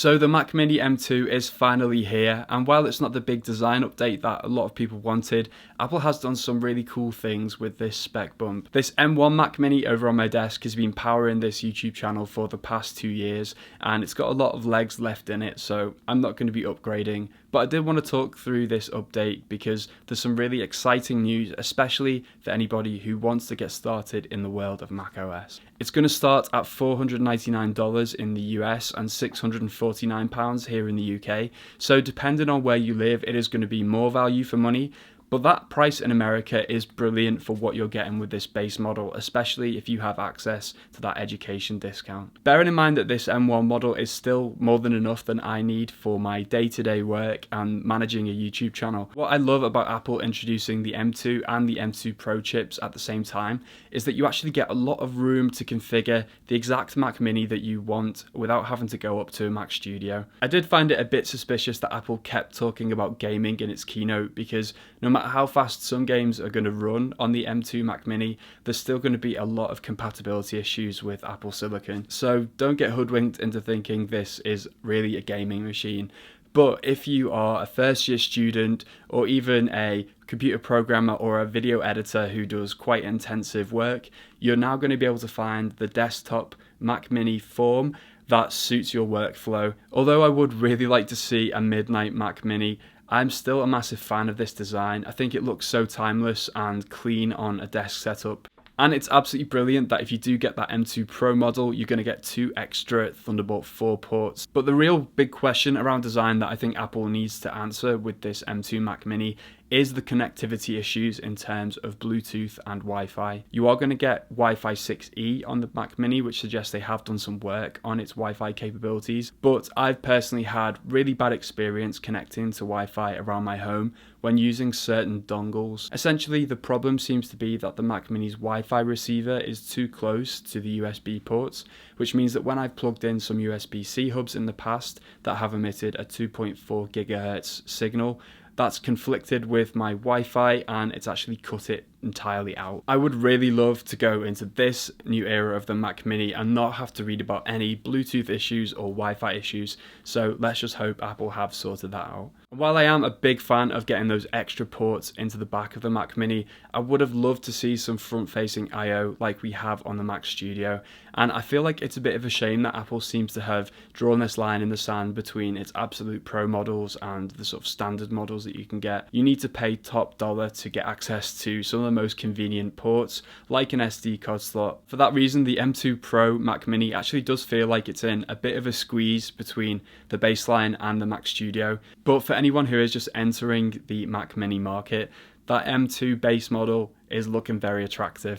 So the Mac Mini M2 is finally here, and while it's not the big design update that a lot of people wanted, Apple has done some really cool things with this spec bump. This M1 Mac Mini over on my desk has been powering this YouTube channel for the past 2 years, and it's got a lot of legs left in it, so I'm not going to be upgrading. But I did want to talk through this update because there's some really exciting news, especially for anybody who wants to get started in the world of macOS. It's going to start at $499 in the US and £649 here in the UK. So depending on where you live, it is going to be more value for money. But that price in America is brilliant for what you're getting with this base model, especially if you have access to that education discount. Bearing in mind that this M1 model is still more than enough than I need for my day-to-day work and managing a YouTube channel. What I love about Apple introducing the M2 and the M2 Pro chips at the same time is that you actually get a lot of room to configure the exact Mac Mini that you want without having to go up to a Mac Studio. I did find it a bit suspicious that Apple kept talking about gaming in its keynote because no matter how fast some games are going to run on the M2 Mac Mini, there's still going to be a lot of compatibility issues with Apple Silicon. So don't get hoodwinked into thinking this is really a gaming machine. But if you are a first year student or even a computer programmer or a video editor who does quite intensive work, you're now going to be able to find the desktop Mac Mini form that suits your workflow. Although I would really like to see a midnight Mac Mini, I'm still a massive fan of this design. I think it looks so timeless and clean on a desk setup. And it's absolutely brilliant that if you do get that M2 Pro model, you're going to get 2 extra Thunderbolt 4 ports. But the real big question around design that I think Apple needs to answer with this M2 Mac Mini is the connectivity issues in terms of Bluetooth and Wi-Fi. You are going to get Wi-Fi 6E on the Mac Mini, which suggests they have done some work on its Wi-Fi capabilities, but I've personally had really bad experience connecting to Wi-Fi around my home when using certain dongles. Essentially, the problem seems to be that the Mac Mini's Wi-Fi receiver is too close to the USB ports, which means that when I've plugged in some USB-C hubs in the past that have emitted a 2.4 GHz signal, that's conflicted with my Wi-Fi and it's actually cut it entirely out. I would really love to go into this new era of the Mac Mini and not have to read about any Bluetooth issues or Wi-Fi issues, so let's just hope Apple have sorted that out. While I am a big fan of getting those extra ports into the back of the Mac Mini, I would have loved to see some front-facing I/O like we have on the Mac Studio, and I feel like it's a bit of a shame that Apple seems to have drawn this line in the sand between its absolute Pro models and the sort of standard models that you can get. You need to pay top dollar to get access to some of the most convenient ports, like an SD card slot. For that reason, the M2 Pro Mac Mini actually does feel like it's in a bit of a squeeze between the baseline and the Mac Studio. But for anyone who is just entering the Mac Mini market, that M2 base model is looking very attractive.